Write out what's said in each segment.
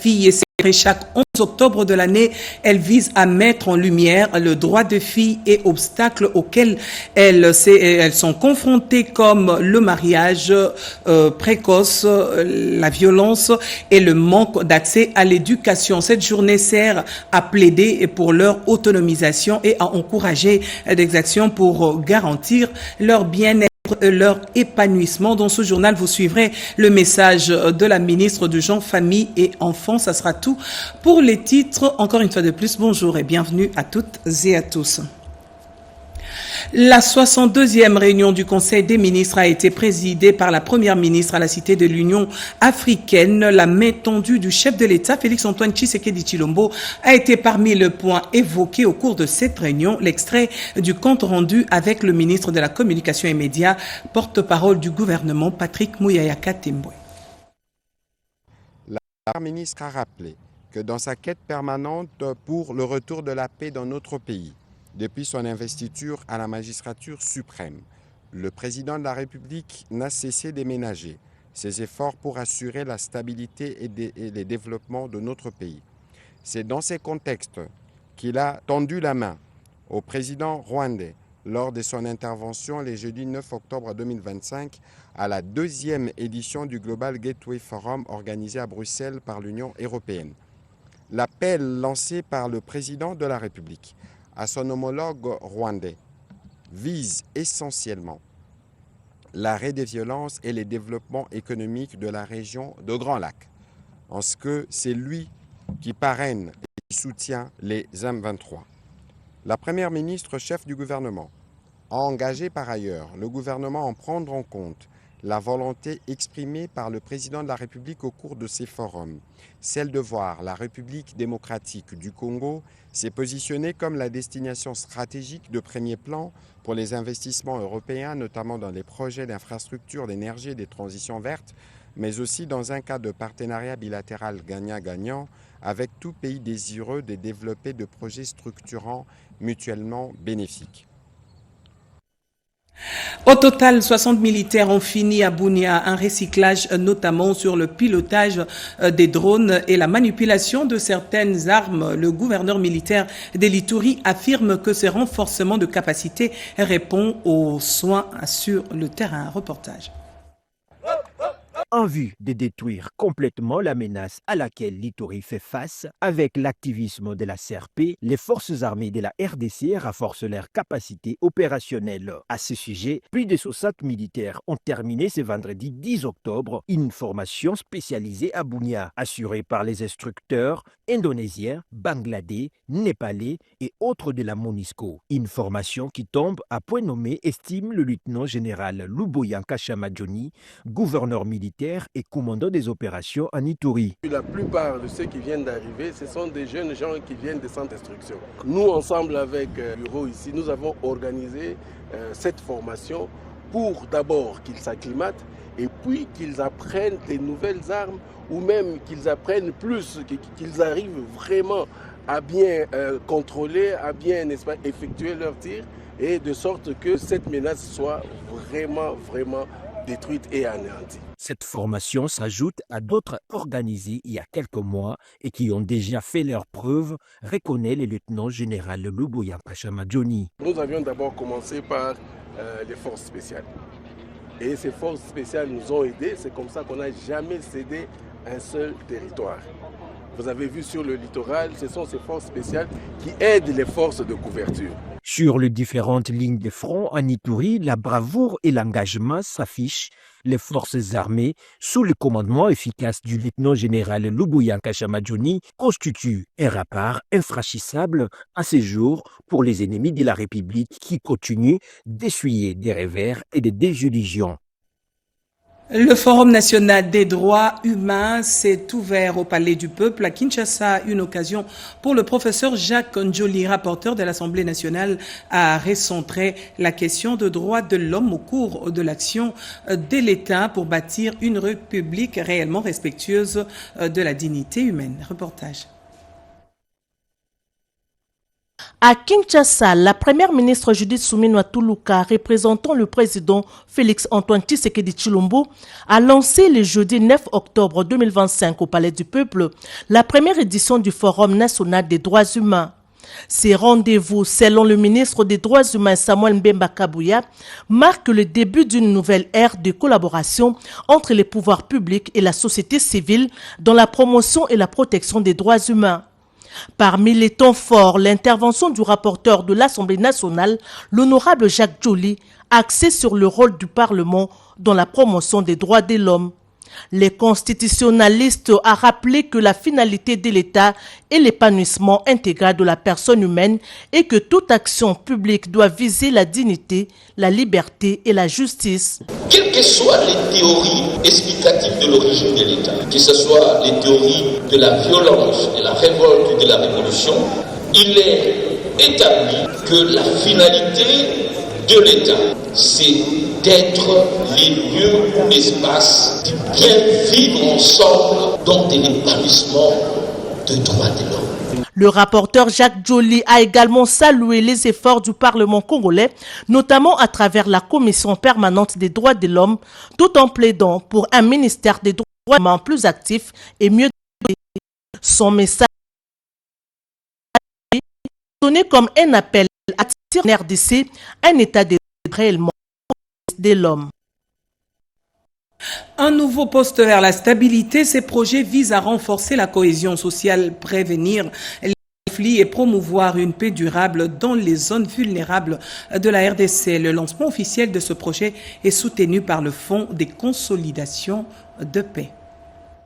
filles et célébrée chaque 11 octobre de l'année. Elle vise à mettre en lumière le droit des filles et obstacles auxquels elles sont confrontées comme le mariage précoce, la violence et le manque d'accès à l'éducation. Cette journée sert à plaider pour leur autonomisation et à encourager des actions pour garantir leur bien-être, leur épanouissement. Dans ce journal, vous suivrez le message de la ministre du Genre, Famille et Enfants. Ça sera tout pour les titres. Encore une fois de plus, bonjour et bienvenue à toutes et à tous. La 62e réunion du Conseil des ministres a été présidée par la Première ministre à la Cité de l'Union africaine. La main tendue du chef de l'État, Félix-Antoine Tshisekedi Tshilombo, a été parmi les points évoqués au cours de cette réunion. L'extrait du compte rendu avec le ministre de la Communication et Médias, porte-parole du gouvernement, Patrick Mouyaya Katembwe. La Première ministre a rappelé que dans sa quête permanente pour le retour de la paix dans notre pays, depuis son investiture à la magistrature suprême, le président de la République n'a cessé de ménager ses efforts pour assurer la stabilité et le développement de notre pays. C'est dans ces contextes qu'il a tendu la main au président rwandais lors de son intervention le jeudi 9 octobre 2025 à la 2e édition du Global Gateway Forum organisé à Bruxelles par l'Union européenne. L'appel lancé par le président de la République à son homologue rwandais vise essentiellement l'arrêt des violences et le développement économique de la région de Grand Lac, en ce que c'est lui qui parraine et qui soutient les M23. La Première ministre, chef du gouvernement, a engagé par ailleurs le gouvernement à prendre en compte la volonté exprimée par le président de la République au cours de ces forums, celle de voir la République démocratique du Congo s'est positionnée comme la destination stratégique de premier plan pour les investissements européens, notamment dans les projets d'infrastructures, d'énergie et des transitions vertes, mais aussi dans un cadre de partenariat bilatéral gagnant-gagnant avec tout pays désireux de développer de projets structurants mutuellement bénéfiques. Au total, 60 militaires ont fini à Bunia, un recyclage notamment sur le pilotage des drones et la manipulation de certaines armes. Le gouverneur militaire de l'Ituri affirme que ce renforcement de capacité répond aux soins sur le terrain. Reportage. En vue de détruire complètement la menace à laquelle l'Ituri fait face, avec l'activisme de la CRP, les forces armées de la RDC renforcent leurs capacités opérationnelles. À ce sujet, plus de 60 militaires ont terminé ce vendredi 10 octobre une formation spécialisée à Bunia, assurée par les instructeurs indonésiens, bangladais, népalais et autres de la MONUSCO. Une formation qui tombe à point nommé, estime le lieutenant-général Luboyanka Chamadjoni, gouverneur militaire et commandant des opérations en Ituri. La plupart de ceux qui viennent d'arriver, ce sont des jeunes gens qui viennent des centres d'instruction. Nous, ensemble avec le bureau ici, nous avons organisé cette formation pour d'abord qu'ils s'acclimatent et puis qu'ils apprennent les nouvelles armes ou même qu'ils apprennent plus, qu'ils arrivent vraiment à bien contrôler, à bien, n'est-ce pas, effectuer leurs tirs et de sorte que cette menace soit vraiment détruite et anéantie. Cette formation s'ajoute à d'autres organisées il y a quelques mois et qui ont déjà fait leurs preuves, reconnaît le lieutenant-général Luboyanka Chamadjoni. Nous avions d'abord commencé par les forces spéciales. Et ces forces spéciales nous ont aidés. C'est comme ça qu'on n'a jamais cédé un seul territoire. Vous avez vu sur le littoral, ce sont ces forces spéciales qui aident les forces de couverture. Sur les différentes lignes de front en Ituri, la bravoure et l'engagement s'affichent. Les forces armées, sous le commandement efficace du lieutenant-général Luboyanka Chamadjoni, constituent un rempart infranchissable à ce jour pour les ennemis de la République qui continuent d'essuyer des revers et des désillusions. Le Forum national des droits humains s'est ouvert au Palais du Peuple à Kinshasa, une occasion pour le professeur Jacques Njoli, rapporteur de l'Assemblée nationale, à recentrer la question des droits de l'homme au cours de l'action de l'État pour bâtir une république réellement respectueuse de la dignité humaine. Reportage. À Kinshasa, la première ministre Judith Suminwa Tuluka, représentant le président Félix-Antoine Tshisekedi Tshilombo, a lancé le jeudi 9 octobre 2025 au Palais du Peuple la première édition du Forum national des droits humains. Ces rendez-vous, selon le ministre des Droits humains Samuel Mbemba Kabouya, marquent le début d'une nouvelle ère de collaboration entre les pouvoirs publics et la société civile dans la promotion et la protection des droits humains. Parmi les temps forts, l'intervention du rapporteur de l'Assemblée nationale, l'honorable Jacques Joly, axée sur le rôle du Parlement dans la promotion des droits de l'homme. Les constitutionnalistes ont rappelé que la finalité de l'État est l'épanouissement intégral de la personne humaine et que toute action publique doit viser la dignité, la liberté et la justice. Quelles que soient les théories explicatives de l'origine de l'État, que ce soit les théories de la violence, de la révolte ou de la révolution, il est établi que la finalité de l'État, c'est d'être les lieux ou l'espace de bien vivre ensemble dans de l'épanouissement de droits de l'homme. Le rapporteur Jacques Joly a également salué les efforts du Parlement congolais, notamment à travers la Commission permanente des droits de l'homme, tout en plaidant pour un ministère des droits de l'homme plus actif et mieux doté. Son message est donné comme un appel à tirer en RDC un état de réellement de l'homme. Un nouveau poste vers la stabilité, ces projets visent à renforcer la cohésion sociale, prévenir les conflits et promouvoir une paix durable dans les zones vulnérables de la RDC. Le lancement officiel de ce projet est soutenu par le Fonds de consolidation de paix.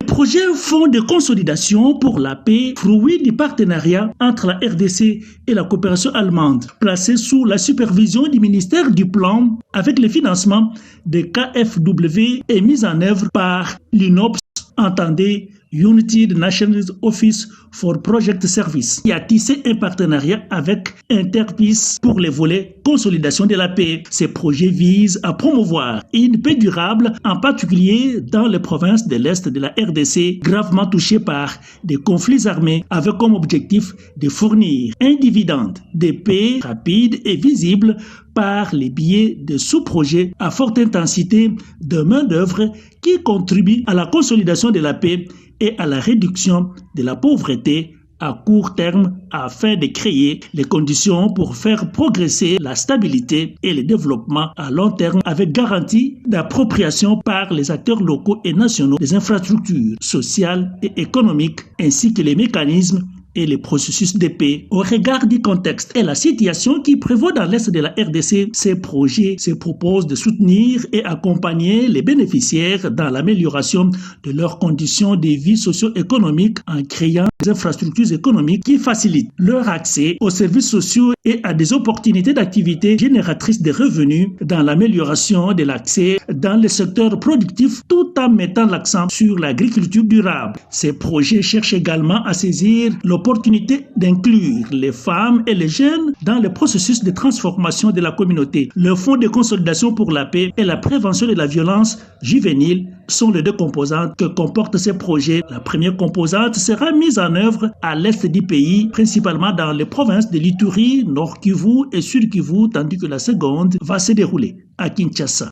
Projet Fonds de consolidation pour la paix, fruit du partenariat entre la RDC et la coopération allemande, placé sous la supervision du ministère du Plan avec le financement de KfW et mis en œuvre par l'UNOPS, entendez United Nations Office for Project Service, qui a tissé un partenariat avec Interpeace pour les volets consolidation de la paix. Ces projets visent à promouvoir une paix durable, en particulier dans les provinces de l'Est de la RDC, gravement touchées par des conflits armés, avec comme objectif de fournir un dividende de paix rapide et visible par les biais de sous-projets à forte intensité de main-d'œuvre qui contribuent à la consolidation de la paix et à la réduction de la pauvreté à court terme afin de créer les conditions pour faire progresser la stabilité et le développement à long terme avec garantie d'appropriation par les acteurs locaux et nationaux des infrastructures sociales et économiques ainsi que les mécanismes et les processus de paix. Au regard du contexte et la situation qui prévaut dans l'Est de la RDC, ces projets se proposent de soutenir et accompagner les bénéficiaires dans l'amélioration de leurs conditions de vie socio-économique en créant des infrastructures économiques qui facilitent leur accès aux services sociaux et à des opportunités d'activité génératrices de revenus dans l'amélioration de l'accès dans les secteurs productifs tout en mettant l'accent sur l'agriculture durable. Ces projets cherchent également à saisir l'opportunité d'inclure les femmes et les jeunes dans le processus de transformation de la communauté. Le Fonds de consolidation pour la paix et la prévention de la violence juvénile sont les deux composantes que comportent ces projets. La première composante sera mise en œuvre à l'est du pays, principalement dans les provinces de l'Ituri, Nord Kivu et Sud Kivu, tandis que la seconde va se dérouler à Kinshasa.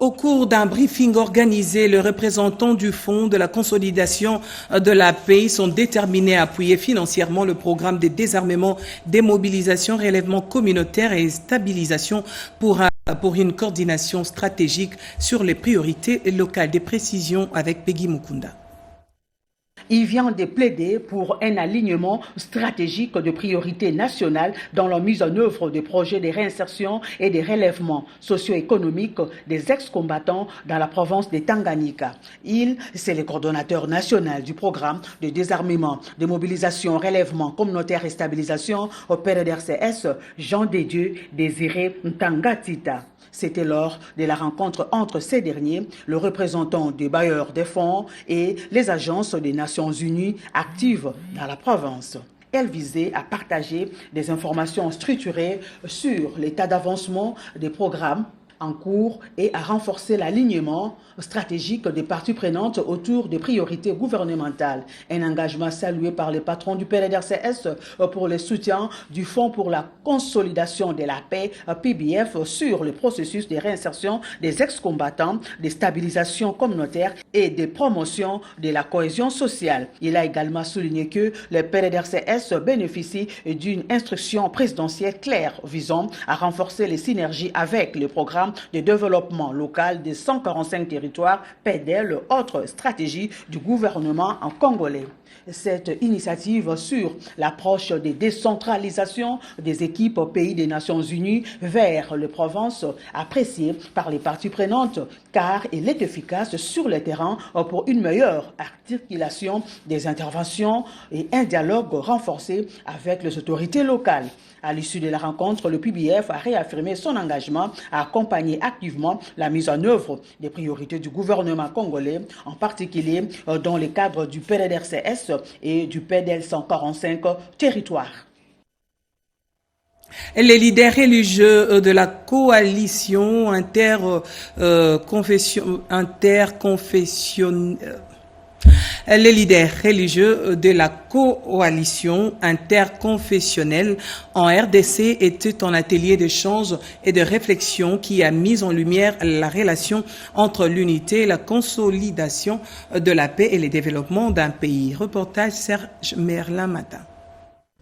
Au cours d'un briefing organisé, les représentants du Fonds de la consolidation de la paix sont déterminés à appuyer financièrement le programme de désarmement, démobilisation, relèvement communautaire et stabilisation pour une coordination stratégique sur les priorités locales. Des précisions avec Peggy Mukunda. Il vient de plaider pour un alignement stratégique de priorités nationales dans la mise en œuvre des projets de réinsertion et de relèvement socio-économique des ex-combattants dans la province de Tanganyika. C'est le coordonnateur national du programme de désarmement, de mobilisation, relèvement communautaire et stabilisation au PDRCS, Jean Dédieu Désiré Ntangatita. C'était lors de la rencontre entre ces derniers, le représentant des bailleurs des fonds et les agences des Nations Unies actives dans la province. Elle visait à partager des informations structurées sur l'état d'avancement des programmes en cours et à renforcer l'alignement stratégique des parties prenantes autour des priorités gouvernementales. Un engagement salué par les patrons du PDDRCS pour le soutien du Fonds pour la consolidation de la paix, PBF, sur le processus de réinsertion des ex-combattants, de stabilisation communautaire et de promotion de la cohésion sociale. Il a également souligné que le PDDRCS bénéficie d'une instruction présidentielle claire visant à renforcer les synergies avec le programme de développement local des 145 territoires PEDEL, autre stratégie du gouvernement en congolais. Cette initiative sur l'approche de décentralisation des équipes pays des Nations Unies vers les provinces appréciée par les parties prenantes car elle est efficace sur le terrain pour une meilleure articulation des interventions et un dialogue renforcé avec les autorités locales. À l'issue de la rencontre, le PBF a réaffirmé son engagement à accompagner activement la mise en œuvre des priorités du gouvernement congolais, en particulier dans le cadre du PDDRCS et du PEDEL 145 territoires. Les leaders religieux de la coalition les leaders religieux de la coalition interconfessionnelle en RDC étaient en atelier d'échange et de réflexion qui a mis en lumière la relation entre l'unité et la consolidation de la paix et le développement d'un pays. Reportage Serge Merlin-Matin.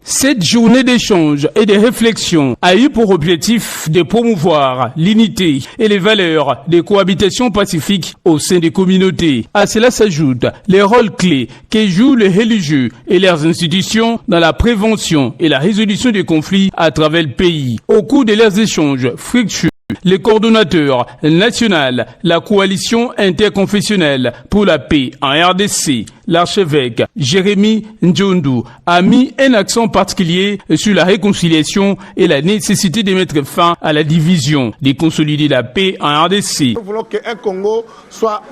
Cette journée d'échange et de réflexion a eu pour objectif de promouvoir l'unité et les valeurs de cohabitation pacifique au sein des communautés. À cela s'ajoutent les rôles clés que jouent les religieux et leurs institutions dans la prévention et la résolution des conflits à travers le pays. Au cours de leurs échanges fructueux, le coordonnateur national, la coalition interconfessionnelle pour la paix en RDC, l'archevêque Jérémy Ndjondou, a mis un accent particulier sur la réconciliation et la nécessité de mettre fin à la division, de consolider la paix en RDC. Nous voulons qu'un Congo soit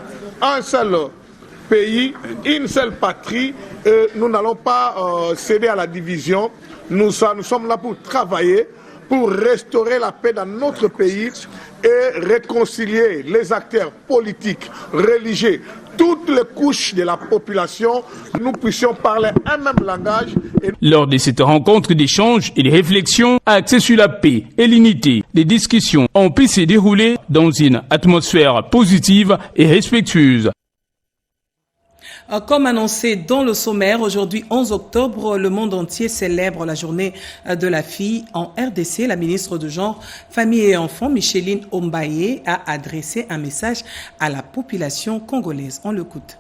un seul pays, une seule patrie. Nous n'allons pas céder à la division. Nous sommes là pour travailler, pour restaurer la paix dans notre pays et réconcilier les acteurs politiques, religieux, toutes les couches de la population, nous puissions parler un même langage. Lors de cette rencontre d'échange et de réflexion axée sur la paix et l'unité, les discussions ont pu se dérouler dans une atmosphère positive et respectueuse. Comme annoncé dans le sommaire, aujourd'hui 11 octobre, le monde entier célèbre la journée de la fille en RDC. La ministre de Genre, Famille et Enfants, Micheline Ombaye, a adressé un message à la population congolaise. On l'écoute.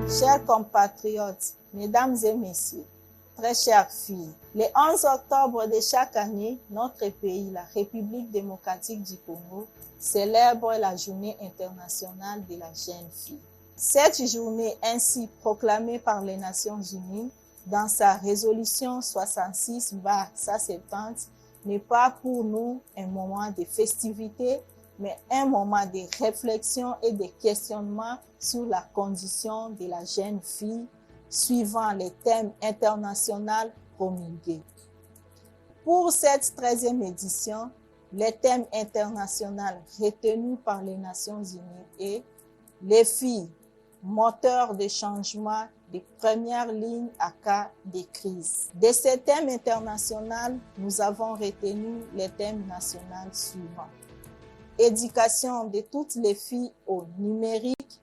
Chers compatriotes, mesdames et messieurs, très chères filles, le 11 octobre de chaque année, notre pays, la République démocratique du Congo, célèbre la journée internationale de la jeune fille. Cette journée, ainsi proclamée par les Nations Unies dans sa résolution 66/170, n'est pas pour nous un moment de festivité, mais un moment de réflexion et de questionnement sur la condition de la jeune fille, suivant les thèmes internationaux promulgués. Pour cette 13e édition, le thème international retenu par les Nations Unies est « Les filles, moteur de changement de première ligne à cas de crise ». De ce thème international, nous avons retenu les thèmes nationaux suivants. Éducation de toutes les filles au numérique,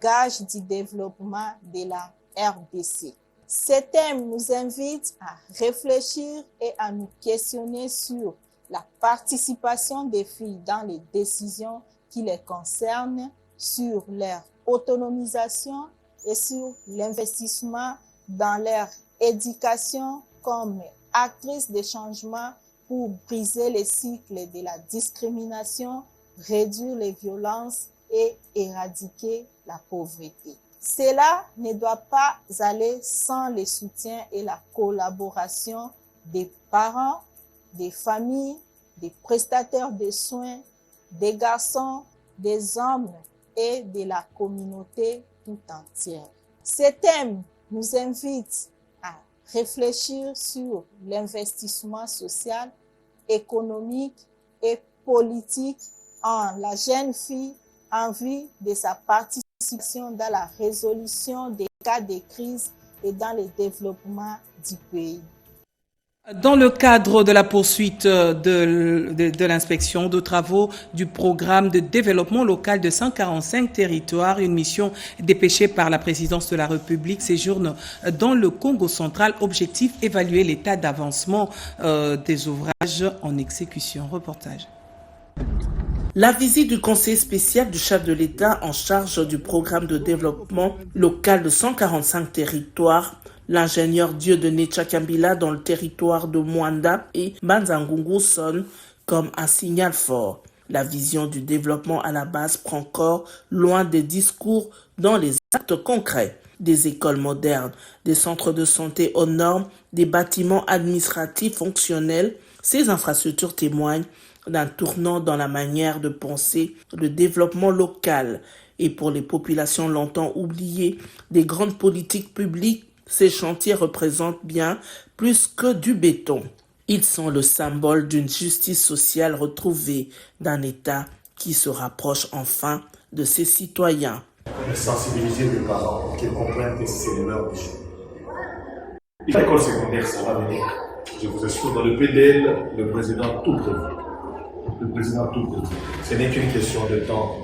gage du développement de la RDC. Ce thème nous invite à réfléchir et à nous questionner sur la participation des filles dans les décisions qui les concernent, sur leur autonomisation et sur l'investissement dans leur éducation comme actrices de changement pour briser les cycles de la discrimination, réduire les violences et éradiquer la pauvreté. Cela ne doit pas aller sans le soutien et la collaboration des parents, des familles, des prestataires de soins, des garçons, des hommes et de la communauté tout entière. Ce thème nous invite à réfléchir sur l'investissement social, économique et politique la jeune fille en vue de sa participation dans la résolution des cas de crise et dans le développement du pays. Dans le cadre de la poursuite de l'inspection de travaux du programme de développement local de 145 territoires, une mission dépêchée par la présidence de la République séjourne dans le Congo central. Objectif, évaluer l'état d'avancement des ouvrages en exécution. Reportage. La visite du conseiller spécial du chef de l'État en charge du programme de développement local de 145 territoires, l'ingénieur Dieudonné Tchakambila dans le territoire de Mwanda et Banzangungu sonne comme un signal fort. La vision du développement à la base prend corps loin des discours dans les actes concrets. Des écoles modernes, des centres de santé aux normes, des bâtiments administratifs fonctionnels, ces infrastructures témoignent d'un tournant dans la manière de penser le développement local. Et pour les populations longtemps oubliées des grandes politiques publiques, ces chantiers représentent bien plus que du béton. Ils sont le symbole d'une justice sociale retrouvée, d'un État qui se rapproche enfin de ses citoyens. Sensibiliser les parents, qu'ils comprennent que c'est l'heure du jour. L'école secondaire, ça va venir. Je vous assure, dans le PDL, le président tout prévu. Le président tout prévu. Ce n'est qu'une question de temps.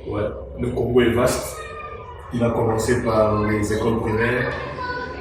Ouais. Le Congo est vaste. Il a commencé par les écoles primaires.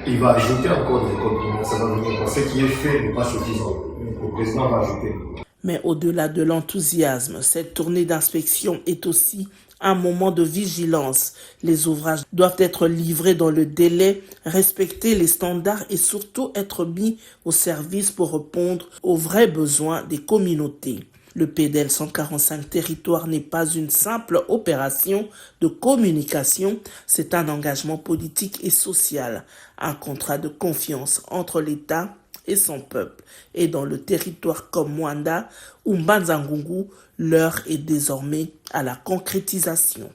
Il va ajouter encore des écoles primaires. Ça va venir. Ce qui est fait n'est pas suffisant. Le président va ajouter. Mais au-delà de l'enthousiasme, cette tournée d'inspection est aussi un moment de vigilance. Les ouvrages doivent être livrés dans le délai, respecter les standards et surtout être mis au service pour répondre aux vrais besoins des communautés. Le PDL 145 territoires n'est pas une simple opération de communication, c'est un engagement politique et social, un contrat de confiance entre l'État et son peuple. Et dans le territoire comme Mwanda ou Banzangungu, l'heure est désormais à la concrétisation.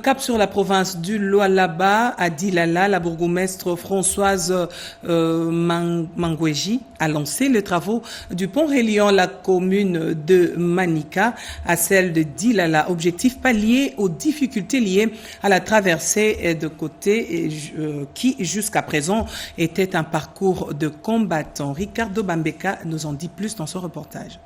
Cap sur la province du Lualaba, à Dilala, la bourgmestre Françoise Mangweji a lancé les travaux du pont reliant la commune de Manika à celle de Dilala. Objectif, pallier aux difficultés liées à la traversée de côté qui jusqu'à présent était un parcours de combattants. Ricardo Bambeka nous en dit plus dans ce reportage.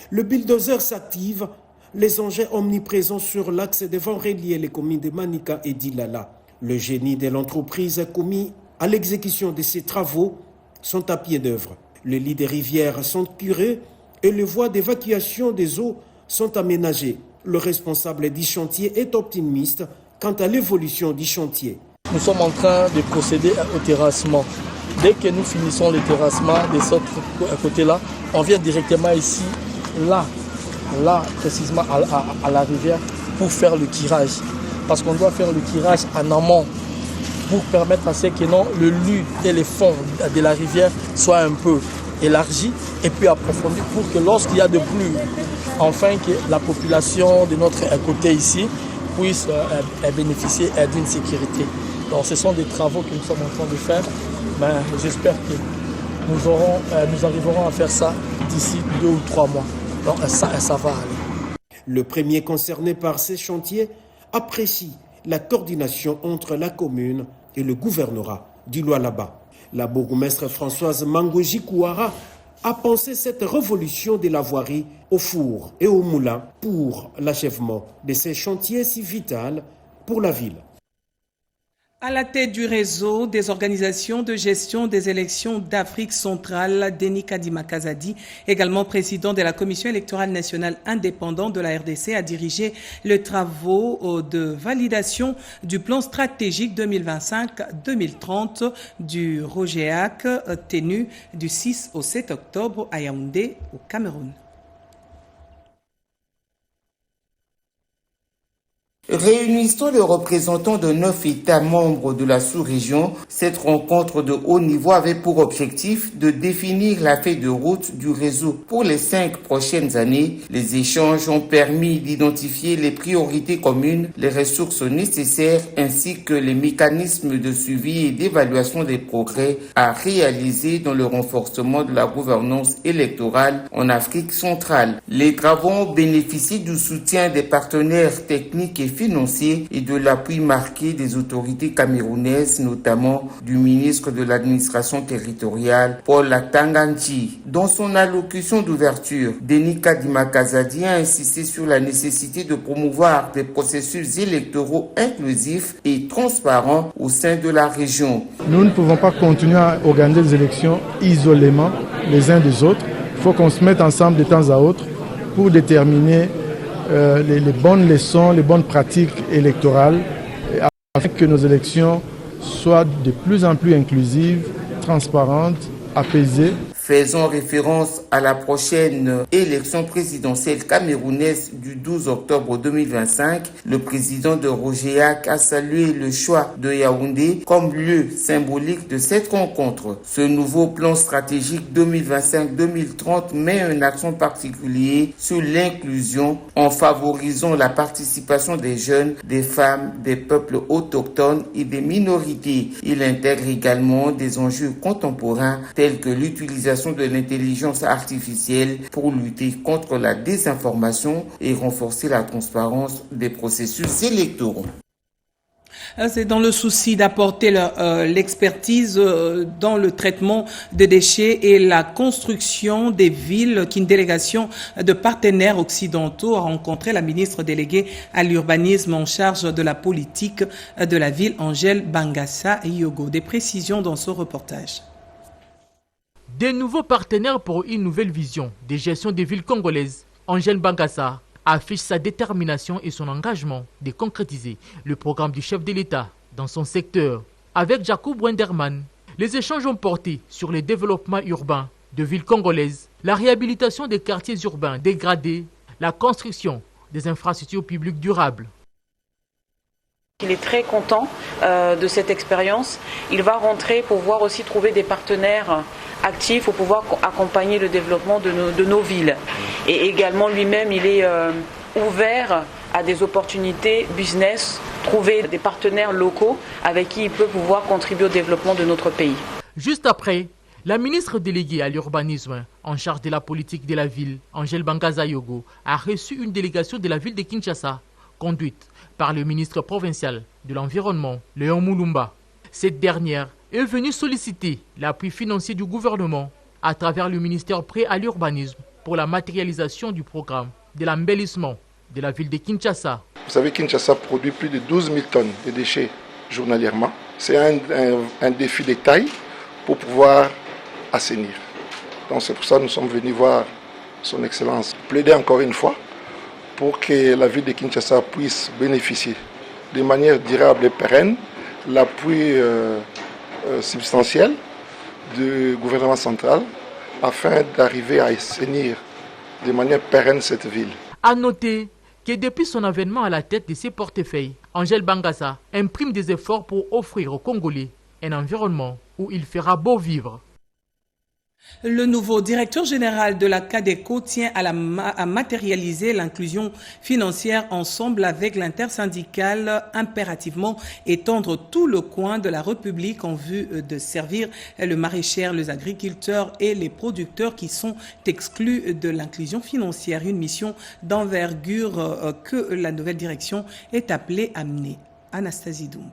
Le bulldozer s'active. Les engins omniprésents sur l'axe devant relier les communes de Manika et Dilala. Le génie de l'entreprise commis à l'exécution de ces travaux sont à pied d'œuvre. Les lits des rivières sont curés et les voies d'évacuation des eaux sont aménagées. Le responsable du chantier est optimiste quant à l'évolution du chantier. Nous sommes en train de procéder au terrassement. Dès que nous finissons le terrassement de ce côté-là, on vient directement ici, là précisément à la rivière pour faire le tirage. Parce qu'on doit faire le tirage en amont pour permettre à ce que le lut et les fonds de la rivière soient un peu élargis et puis approfondis pour que lorsqu'il y a de pluie, enfin que la population de notre côté ici puisse bénéficier d'une sécurité. Donc ce sont des travaux que nous sommes en train de faire. Mais j'espère que nous arriverons à faire ça d'ici 2 ou 3 mois. Donc ça va aller. Le premier concerné par ces chantiers apprécie la coordination entre la commune et le gouvernorat du Lualaba. La bourgmestre Françoise Mangweji Kouara a pensé cette révolution de la voirie au four et au moulin pour l'achèvement de ces chantiers si vitaux pour la ville. À la tête du réseau des organisations de gestion des élections d'Afrique centrale, Denis Kadima Kazadi, également président de la Commission électorale nationale indépendante de la RDC, a dirigé les travaux de validation du plan stratégique 2025-2030 du ROGEAC, tenu du 6 au 7 octobre à Yaoundé, au Cameroun. Réunissant les représentants de 9 États membres de la sous-région, cette rencontre de haut niveau avait pour objectif de définir la feuille de route du réseau pour les 5 prochaines années. Les échanges ont permis d'identifier les priorités communes, les ressources nécessaires ainsi que les mécanismes de suivi et d'évaluation des progrès à réaliser dans le renforcement de la gouvernance électorale en Afrique centrale. Les travaux ont bénéficié du soutien des partenaires techniques et financiers et de l'appui marqué des autorités camerounaises, notamment du ministre de l'administration territoriale, Paul Atanganji. Dans son allocution d'ouverture, Denis Kadima-Kazadi a insisté sur la nécessité de promouvoir des processus électoraux inclusifs et transparents au sein de la région. Nous ne pouvons pas continuer à organiser des élections isolément les uns des autres. Il faut qu'on se mette ensemble de temps à autre pour déterminer les bonnes leçons, les bonnes pratiques électorales, afin que nos élections soient de plus en plus inclusives, transparentes, apaisées. Faisant référence à la prochaine élection présidentielle camerounaise du 12 octobre 2025, le président de Rogeac a salué le choix de Yaoundé comme lieu symbolique de cette rencontre. Ce nouveau plan stratégique 2025-2030 met un accent particulier sur l'inclusion en favorisant la participation des jeunes, des femmes, des peuples autochtones et des minorités. Il intègre également des enjeux contemporains tels que l'utilisation de l'intelligence artificielle pour lutter contre la désinformation et renforcer la transparence des processus électoraux. C'est dans le souci d'apporter l'expertise dans le traitement des déchets et la construction des villes qu'une délégation de partenaires occidentaux a rencontré la ministre déléguée à l'urbanisme en charge de la politique de la ville, Angèle Bangassa Yogo. Des précisions dans ce reportage. Des nouveaux partenaires pour une nouvelle vision de gestion des villes congolaises. Angèle Bangassa affiche sa détermination et son engagement de concrétiser le programme du chef de l'État dans son secteur. Avec Jacob Wenderman, les échanges ont porté sur le développement urbain de villes congolaises, la réhabilitation des quartiers urbains dégradés, la construction des infrastructures publiques durables. Il est très content de cette expérience. Il va rentrer pour pouvoir aussi trouver des partenaires actifs pour pouvoir accompagner le développement de nos villes. Et également lui-même, il est ouvert à des opportunités business, trouver des partenaires locaux avec qui il peut pouvoir contribuer au développement de notre pays. Juste après, la ministre déléguée à l'urbanisme en charge de la politique de la ville, Angèle Bangassa Yogo, a reçu une délégation de la ville de Kinshasa, conduite par le ministre provincial de l'Environnement, Léon Moulumba. Cette dernière est venue solliciter l'appui financier du gouvernement à travers le ministère prêt à l'urbanisme pour la matérialisation du programme de l'embellissement de la ville de Kinshasa. Vous savez, Kinshasa produit plus de 12 000 tonnes de déchets journalièrement. C'est un défi de taille pour pouvoir assainir. Donc c'est pour ça que nous sommes venus voir son Excellence plaider encore une fois pour que la ville de Kinshasa puisse bénéficier de manière durable et pérenne l'appui substantiel du gouvernement central afin d'arriver à assainir de manière pérenne cette ville. À noter que depuis son avènement à la tête de ses portefeuilles, Angèle Bangassa imprime des efforts pour offrir aux Congolais un environnement où il fera beau vivre. Le nouveau directeur général de la CADECO tient à matérialiser l'inclusion financière ensemble avec l'intersyndicale, impérativement étendre tout le coin de la République en vue de servir le maraîcher, les agriculteurs et les producteurs qui sont exclus de l'inclusion financière. Une mission d'envergure que la nouvelle direction est appelée à mener. Anastasie Doumbou.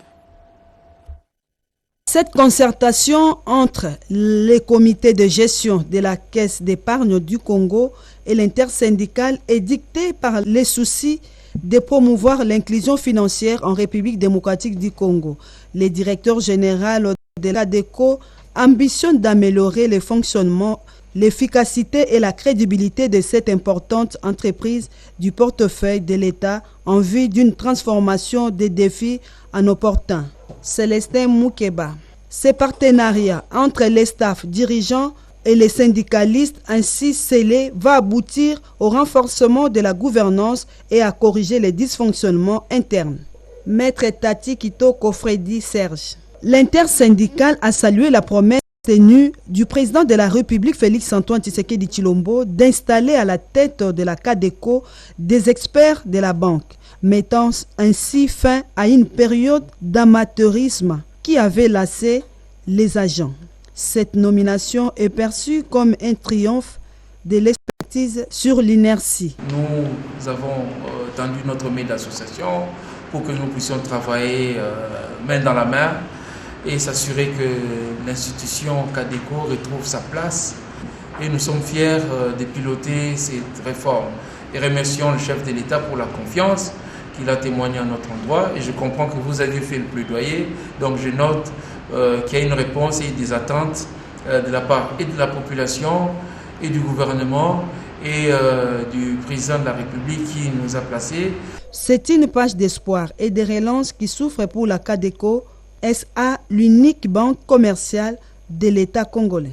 Cette concertation entre les comités de gestion de la Caisse d'épargne du Congo et l'intersyndicale est dictée par les soucis de promouvoir l'inclusion financière en République démocratique du Congo. Le directeur général de la CADECO ambitionne d'améliorer le fonctionnement, l'efficacité et la crédibilité de cette importante entreprise du portefeuille de l'État en vue d'une transformation des défis en opportun. Célestin Moukeba. Ces partenariats entre les staffs dirigeants et les syndicalistes ainsi scellés va aboutir au renforcement de la gouvernance et à corriger les dysfonctionnements internes. Maître Tati Kitoko Freddy Serge. L'intersyndicale a salué la promesse tenue du président de la République Félix-Antoine Tshisekedi Tshilombo d'installer à la tête de la CADECO des experts de la banque, mettant ainsi fin à une période d'amateurisme qui avait lassé les agents. Cette nomination est perçue comme un triomphe de l'expertise sur l'inertie. Nous avons tendu notre main d'association pour que nous puissions travailler main dans la main et s'assurer que l'institution CADECO retrouve sa place. Et nous sommes fiers de piloter cette réforme. Et remercions le chef de l'État pour la confiance qu'il a témoigné à notre endroit. Et je comprends que vous avez fait le plaidoyer. Donc je note qu'il y a une réponse et des attentes de la part et de la population et du gouvernement et du président de la République qui nous a placés. C'est une page d'espoir et de relance qui s'ouvre pour la CADECO SA, l'unique banque commerciale de l'État congolais.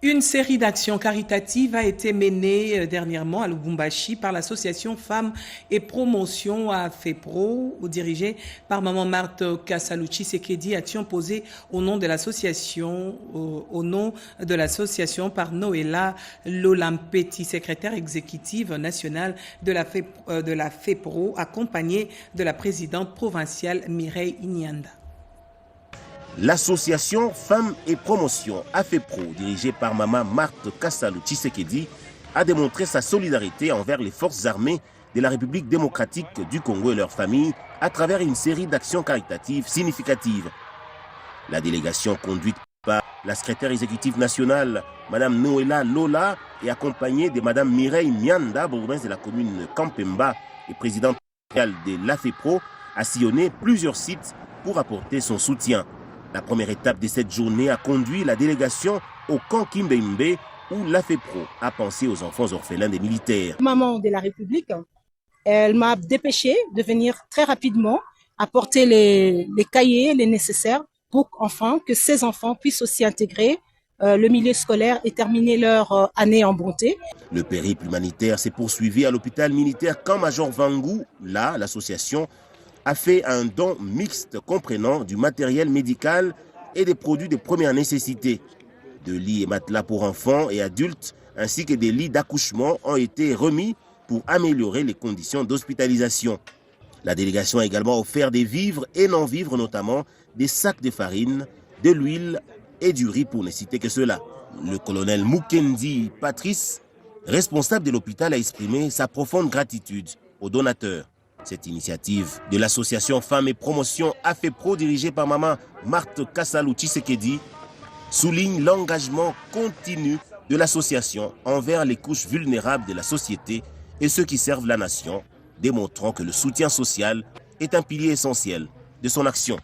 Une série d'actions caritatives a été menée dernièrement à Lubumbashi par l'association Femmes et Promotion à FEPRO, dirigée par Maman Marthe Kassalu Tshisekedi, action posée au nom de l'association par Noëlla Lolampeti, secrétaire exécutive nationale de la FEPRO, accompagnée de la présidente provinciale Mireille Inyanda. L'association Femmes et Promotion AFEPRO, dirigée par Maman Marthe Kassalu Tshisekedi, a démontré sa solidarité envers les forces armées de la République démocratique du Congo et leurs familles à travers une série d'actions caritatives significatives. La délégation conduite par la secrétaire exécutive nationale, Mme Noëlla Lola, et accompagnée de Mme Mireille Mianda, bourgmestre de la commune Kampemba et présidente de l'AFEPRO, a sillonné plusieurs sites pour apporter son soutien. La première étape de cette journée a conduit la délégation au camp Kimbembe où l'AFEPRO a pensé aux enfants orphelins des militaires. Maman de la République, elle m'a dépêché de venir très rapidement apporter les cahiers, les nécessaires pour que ces enfants puissent aussi intégrer le milieu scolaire et terminer leur année en bonté. Le périple humanitaire s'est poursuivi à l'hôpital militaire Camp Major Vangou. Là, l'association a fait un don mixte comprenant du matériel médical et des produits de première nécessité. De lits et matelas pour enfants et adultes ainsi que des lits d'accouchement ont été remis pour améliorer les conditions d'hospitalisation. La délégation a également offert des vivres et non-vivres, notamment des sacs de farine, de l'huile et du riz pour ne citer que cela. Le colonel Mukendi Patrice, responsable de l'hôpital, a exprimé sa profonde gratitude aux donateurs. Cette initiative de l'association Femmes et Promotion AFEPRO, dirigée par Maman Marthe Kassalu Tshisekedi, souligne l'engagement continu de l'association envers les couches vulnérables de la société et ceux qui servent la nation, démontrant que le soutien social est un pilier essentiel de son action.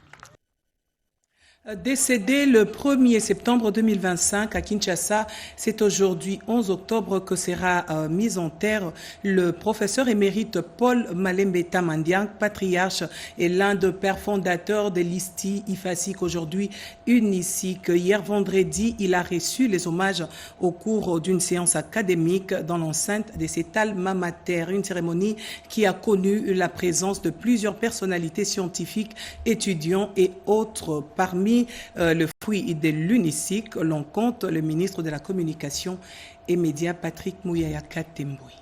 Décédé le 1er septembre 2025 à Kinshasa, c'est aujourd'hui 11 octobre que sera mis en terre le professeur émérite Paul Malembeta Mandiang, patriarche et l'un des pères fondateurs de l'ISTI IFASIC, aujourd'hui UNISIC. Hier vendredi, il a reçu les hommages au cours d'une séance académique dans l'enceinte de cet alma mater, une cérémonie qui a connu la présence de plusieurs personnalités scientifiques, étudiants et autres. Parmi le fruit de l'UNISIC, l'on compte le ministre de la Communication et Médias, Patrick Mouyaya Temboui.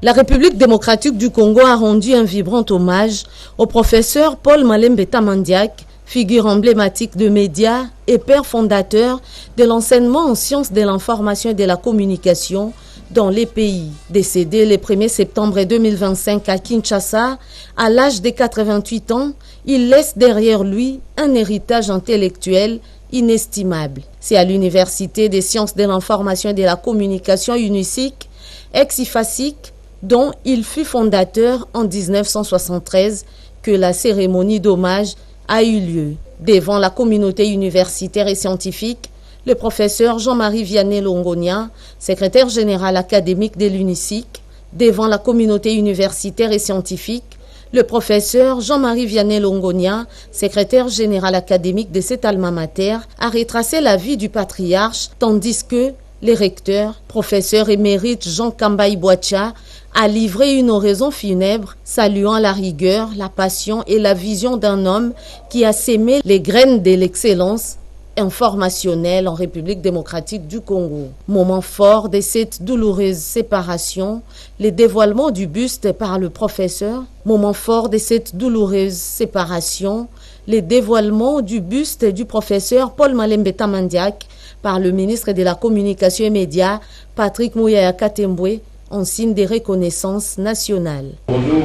La République démocratique du Congo a rendu un vibrant hommage au professeur Paul Malembeta Mandiang, figure emblématique de médias et père fondateur de l'enseignement en sciences de l'information et de la communication dans les pays. Décédé le 1er septembre 2025 à Kinshasa, à l'âge de 88 ans, il laisse derrière lui un héritage intellectuel inestimable. C'est à l'Université des sciences de l'information et de la communication UNISIC, ex-IFASIC, dont il fut fondateur en 1973, que la cérémonie d'hommage a eu lieu. Devant la communauté universitaire et scientifique, le professeur Jean-Marie Vianney Longonia, secrétaire général académique de l'UNISIC, devant la communauté universitaire et scientifique, Le professeur Jean-Marie Vianney Longonia, secrétaire général académique de cet alma mater, a retracé la vie du patriarche, tandis que les recteurs, professeur émérite Jean Kambaï Boacha, a livré une oraison funèbre, saluant la rigueur, la passion et la vision d'un homme qui a sémé les graines de l'excellence informationnelle en République démocratique du Congo. Moment fort de cette douloureuse séparation, le dévoilement du buste par le professeur. Moment fort de cette douloureuse séparation, le dévoilement du buste du professeur Paul Malembeta Mandiak par le ministre de la Communication et Médias, Patrick Mouyaya Katembwe, en signe de reconnaissance nationale. Pour nous,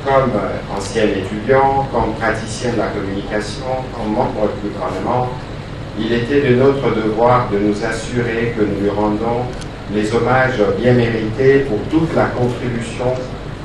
comme anciens étudiants, comme praticiens de la communication, comme membres du gouvernement, il était de notre devoir de nous assurer que nous lui rendons les hommages bien mérités pour toute la contribution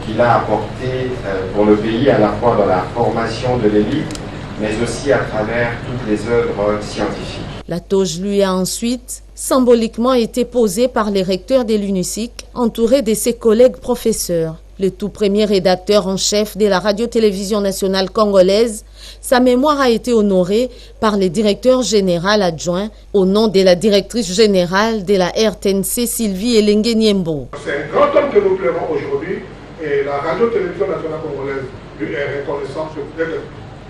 qu'il a apportée pour le pays, à la fois dans la formation de l'élite, mais aussi à travers toutes les œuvres scientifiques. La toge lui a ensuite symboliquement été posée par les recteurs de l'UNICIC, entouré de ses collègues professeurs. Le tout premier rédacteur en chef de la radio-télévision nationale congolaise, sa mémoire a été honorée par le directeur général adjoint au nom de la directrice générale de la RTNC, Sylvie Elenge Niembo. C'est un grand homme que nous pleurons aujourd'hui et la radio-télévision nationale congolaise lui est reconnaissante.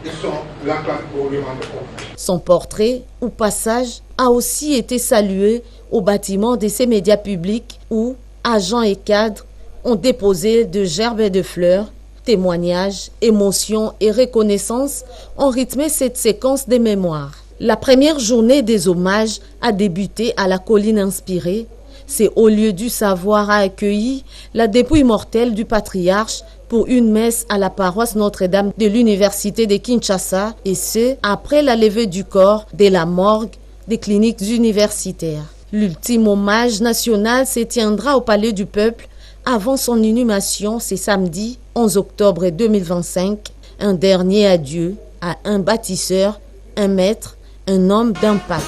Ils sont là pour lui rendre compte. Son portrait ou passage a aussi été salué au bâtiment de ces médias publics où agents et cadres ont déposé de gerbes et de fleurs. Témoignages, émotions et reconnaissances ont rythmé cette séquence des mémoires. La première journée des hommages a débuté à la colline inspirée. C'est au lieu du savoir a accueilli la dépouille mortelle du patriarche pour une messe à la paroisse Notre-Dame de l'Université de Kinshasa, et ce, après la levée du corps de la morgue des cliniques universitaires. L'ultime hommage national se tiendra au Palais du Peuple avant son inhumation, c'est samedi 11 octobre 2025. Un dernier adieu à un bâtisseur, un maître, un homme d'impact.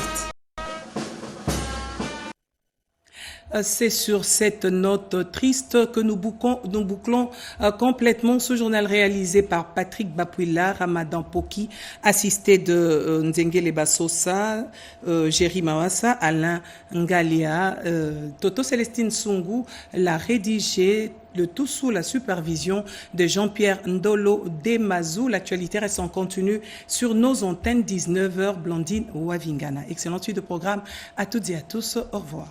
C'est sur cette note triste que nous bouclons complètement ce journal réalisé par Patrick Bapouila, Ramadan Poki, assisté de Nzengele Basosa, Jerry Mawassa, Alain Ngalia, Toto Célestine Sungu l'a rédigé, le tout sous la supervision de Jean-Pierre Ndolo Demazou. L'actualité reste en continu sur nos antennes 19h, Blandine Wavingana. Excellente suite de programme à toutes et à tous. Au revoir.